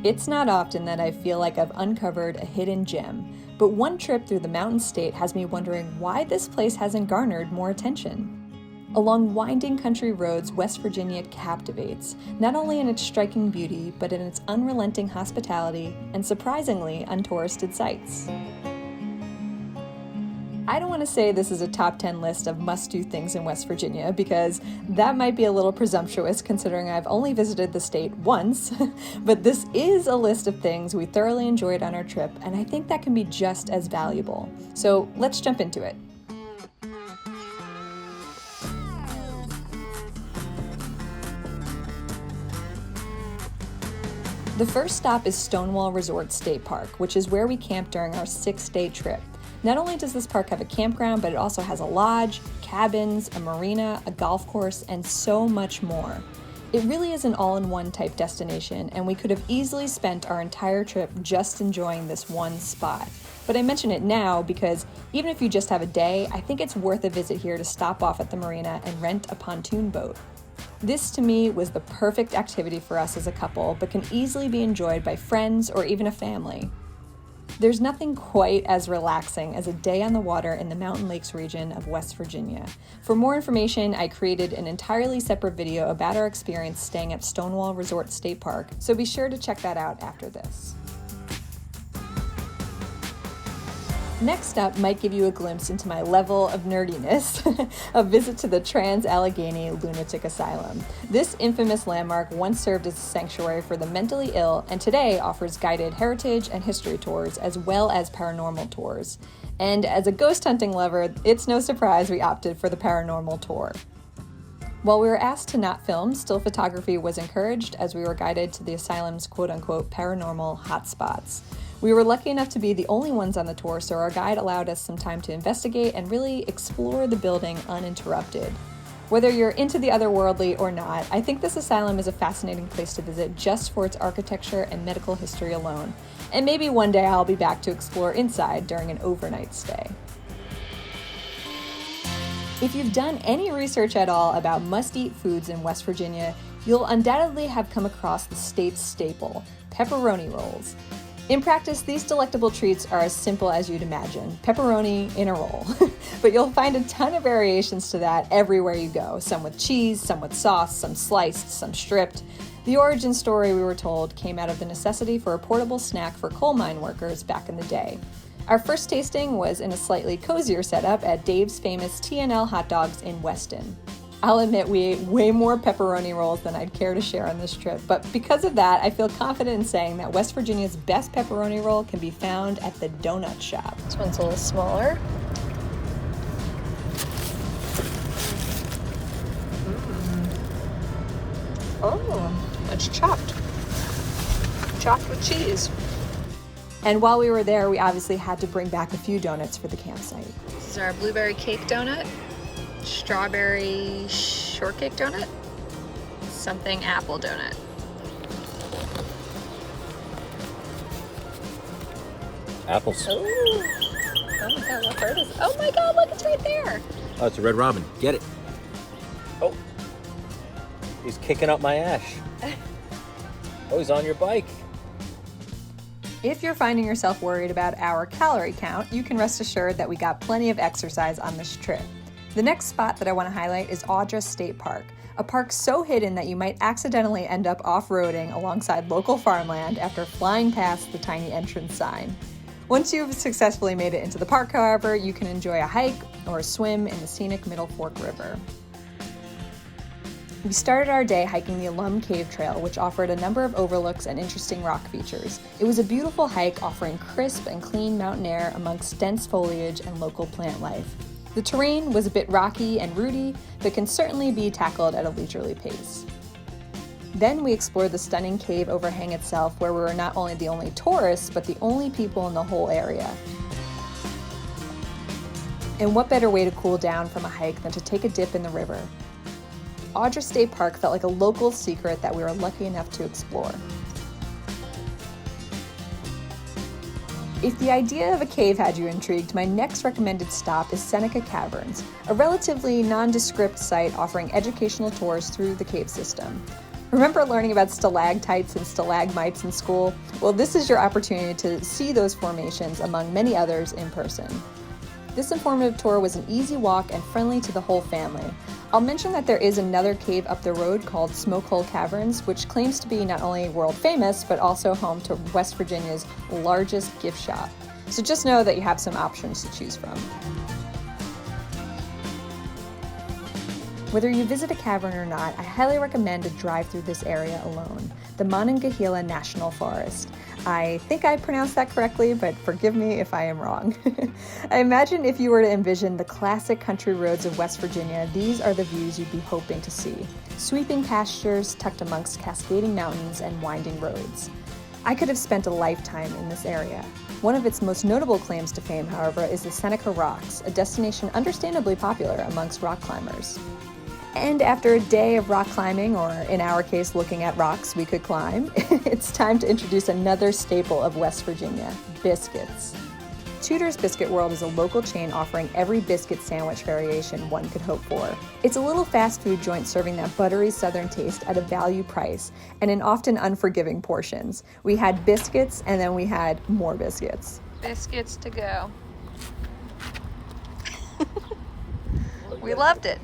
It's not often that I feel like I've uncovered a hidden gem, but one trip through the Mountain State has me wondering why this place hasn't garnered more attention. Along winding country roads, West Virginia captivates, not only in its striking beauty, but in its unrelenting hospitality and surprisingly untouristed sights. I don't want to say this is a top 10 list of must-do things in West Virginia because that might be a little presumptuous considering I've only visited the state once, but this is a list of things we thoroughly enjoyed on our trip, and I think that can be just as valuable. So let's jump into it. The first stop is Stonewall Resort State Park, which is where we camped during our 6-day trip. Not only does this park have a campground, but it also has a lodge, cabins, a marina, a golf course, and so much more. It really is an all-in-one type destination, and we could have easily spent our entire trip just enjoying this one spot. But I mention it now because even if you just have a day, I think it's worth a visit here to stop off at the marina and rent a pontoon boat. This, to me, was the perfect activity for us as a couple, but can easily be enjoyed by friends or even a family. There's nothing quite as relaxing as a day on the water in the Mountain Lakes region of West Virginia. For more information, I created an entirely separate video about our experience staying at Stonewall Resort State Park, so be sure to check that out after this. Next up might give you a glimpse into my level of nerdiness, a visit to the Trans-Allegheny Lunatic Asylum. This infamous landmark once served as a sanctuary for the mentally ill and today offers guided heritage and history tours as well as paranormal tours. And as a ghost hunting lover, it's no surprise we opted for the paranormal tour. While we were asked to not film, still photography was encouraged as we were guided to the asylum's quote-unquote paranormal hotspots. We were lucky enough to be the only ones on the tour, so our guide allowed us some time to investigate and really explore the building uninterrupted. Whether you're into the otherworldly or not, I think this asylum is a fascinating place to visit just for its architecture and medical history alone. And maybe one day I'll be back to explore inside during an overnight stay. If you've done any research at all about must-eat foods in West Virginia, you'll undoubtedly have come across the state's staple, pepperoni rolls. In practice, these delectable treats are as simple as you'd imagine, pepperoni in a roll. But you'll find a ton of variations to that everywhere you go, some with cheese, some with sauce, some sliced, some stripped. The origin story, we were told, came out of the necessity for a portable snack for coal mine workers back in the day. Our first tasting was in a slightly cozier setup at Dave's famous T&L Hot Dogs in Weston. I'll admit we ate way more pepperoni rolls than I'd care to share on this trip, but because of that, I feel confident in saying that West Virginia's best pepperoni roll can be found at the donut shop. This one's a little smaller. Oh, it's chopped. Chopped with cheese. And while we were there, we obviously had to bring back a few donuts for the campsite. This is our blueberry cake donut. Strawberry shortcake donut, something apple donut. Apples. Ooh. Oh my god, what bird is it? Oh my god, look, it's right there. Oh, it's a red robin. Get it. Oh, he's kicking up my ash. Oh, he's on your bike. If you're finding yourself worried about our calorie count, you can rest assured that we got plenty of exercise on this trip. The next spot that I want to highlight is Audra State Park, a park so hidden that you might accidentally end up off-roading alongside local farmland after flying past the tiny entrance sign. Once you've successfully made it into the park, however, you can enjoy a hike or a swim in the scenic Middle Fork River. We started our day hiking the Alum Cave Trail, which offered a number of overlooks and interesting rock features. It was a beautiful hike offering crisp and clean mountain air amongst dense foliage and local plant life. The terrain was a bit rocky and rooty, but can certainly be tackled at a leisurely pace. Then we explored the stunning cave overhang itself, where we were not only the only tourists, but the only people in the whole area. And what better way to cool down from a hike than to take a dip in the river? Audra State Park felt like a local secret that we were lucky enough to explore. If the idea of a cave had you intrigued, my next recommended stop is Seneca Caverns, a relatively nondescript site offering educational tours through the cave system. Remember learning about stalactites and stalagmites in school? Well, this is your opportunity to see those formations among many others in person. This informative tour was an easy walk and friendly to the whole family. I'll mention that there is another cave up the road called Smoke Caverns, which claims to be not only world famous, but also home to West Virginia's largest gift shop. So just know that you have some options to choose from. Whether you visit a cavern or not, I highly recommend a drive through this area alone, the Monongahela National Forest. I think I pronounced that correctly, but forgive me if I am wrong. I imagine if you were to envision the classic country roads of West Virginia, these are the views you'd be hoping to see. Sweeping pastures tucked amongst cascading mountains and winding roads. I could have spent a lifetime in this area. One of its most notable claims to fame, however, is the Seneca Rocks, a destination understandably popular amongst rock climbers. And after a day of rock climbing, or in our case, looking at rocks we could climb, it's time to introduce another staple of West Virginia, biscuits. Tudor's Biscuit World is a local chain offering every biscuit sandwich variation one could hope for. It's a little fast food joint serving that buttery southern taste at a value price and in often unforgiving portions. We had biscuits and then we had more biscuits. Biscuits to go. We loved it.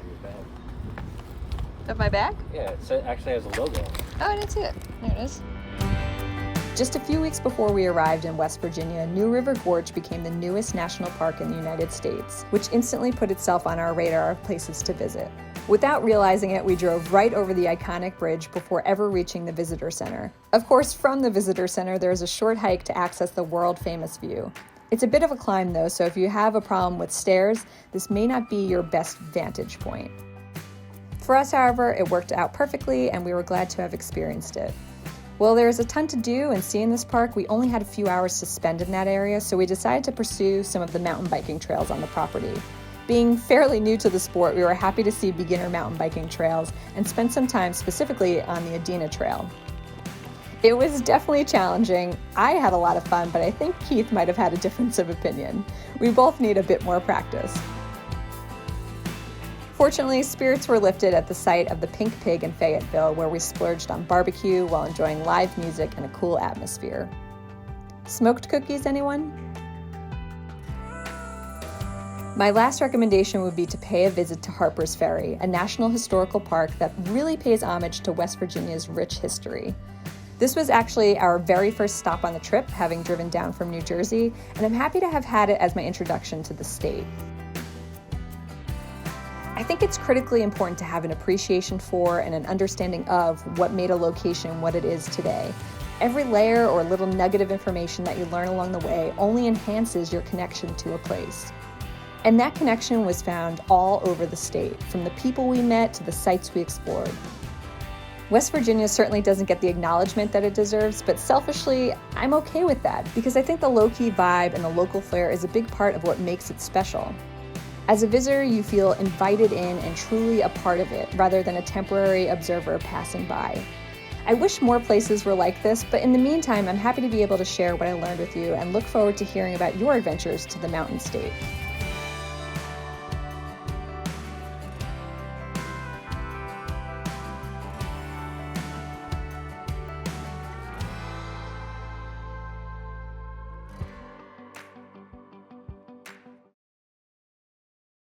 Of my bag? Yeah, it actually has a logo. Oh, I didn't see it. There it is. Just a few weeks before we arrived in West Virginia, New River Gorge became the newest national park in the United States, which instantly put itself on our radar of places to visit. Without realizing it, we drove right over the iconic bridge before ever reaching the visitor center. Of course, from the visitor center, there is a short hike to access the world-famous view. It's a bit of a climb though, so if you have a problem with stairs, this may not be your best vantage point. For us, however, it worked out perfectly and we were glad to have experienced it. Well, there is a ton to do and see in this park. We only had a few hours to spend in that area, so we decided to pursue some of the mountain biking trails on the property. Being fairly new to the sport, we were happy to see beginner mountain biking trails and spend some time specifically on the Audra Trail. It was definitely challenging. I had a lot of fun, but I think Keith might have had a difference of opinion. We both need a bit more practice. Fortunately, spirits were lifted at the site of the Pink Pig in Fayetteville, where we splurged on barbecue while enjoying live music and a cool atmosphere. Smoked cookies, anyone? My last recommendation would be to pay a visit to Harpers Ferry, a national historical park that really pays homage to West Virginia's rich history. This was actually our very first stop on the trip, having driven down from New Jersey, and I'm happy to have had it as my introduction to the state. I think it's critically important to have an appreciation for and an understanding of what made a location what it is today. Every layer or little nugget of information that you learn along the way only enhances your connection to a place. And that connection was found all over the state, from the people we met to the sites we explored. West Virginia certainly doesn't get the acknowledgement that it deserves, but selfishly, I'm okay with that because I think the low-key vibe and the local flair is a big part of what makes it special. As a visitor, you feel invited in and truly a part of it, rather than a temporary observer passing by. I wish more places were like this, but in the meantime, I'm happy to be able to share what I learned with you and look forward to hearing about your adventures to the Mountain State.